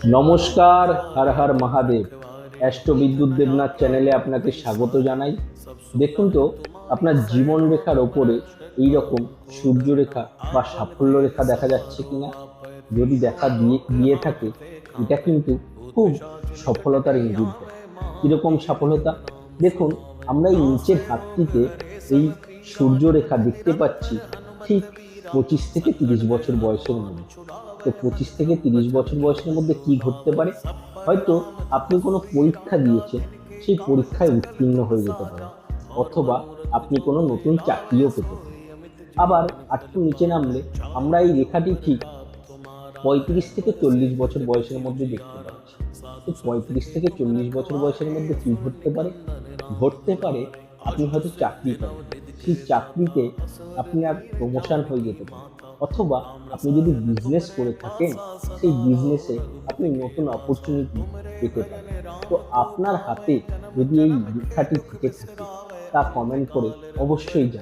নমস্কার, হর হর মহাদেব। অ্যাস্ট্রো বিদ্যুৎ দেবনাথ চ্যানেলে আপনাকে স্বাগত জানাই। দেখুন তো, আপনার জীবন রেখার ওপরে এইরকম সূর্যরেখা বা সাফল্য রেখা দেখা যাচ্ছে কিনা। যদি দেখা দিয়ে থাকে, এটা কিন্তু খুব সফলতার ইঙ্গিত দেয়। কিরকম সফলতা? দেখুন, আমরা এই নিচের হাতটিতে এই সূর্যরেখা দেখতে পাচ্ছি, ঠিক 25 থেকে 30 বছর বয়সের মধ্যে। তো 25 থেকে 30 বছর বয়সের মধ্যে কি ঘটতে পারে? হয়তো আপনি কোনো পরীক্ষা দিয়েছেন, সেই পরীক্ষায় উত্তীর্ণ হয়ে যেতে পারেন, অথবা আপনি কোনো নতুন চাকরিও পেতে পারেন। আবার একটু নিচে নামলে আমরা এই রেখাটি ঠিক 35 থেকে 40 বছর বয়সের মধ্যে দেখতে পাচ্ছি। তো 35 থেকে 40 বছর বয়সের মধ্যে কি ঘটতে পারে? ঘটতে পারে আপনি হয়তো চাকরি করেন, সেই চাকরিতে আপনার প্রমোশন হয়ে যেতে পারে, অথবা আপনি যদি বিজনেস করে থাকেন, সেই বিজনেসে আপনি নতুন অপরচুনিটি পেতে পারেন। তো আপনার হাতে যদি এই লেখাটি থেকে থাকে, তা কমেন্ট করে অবশ্যই জানান।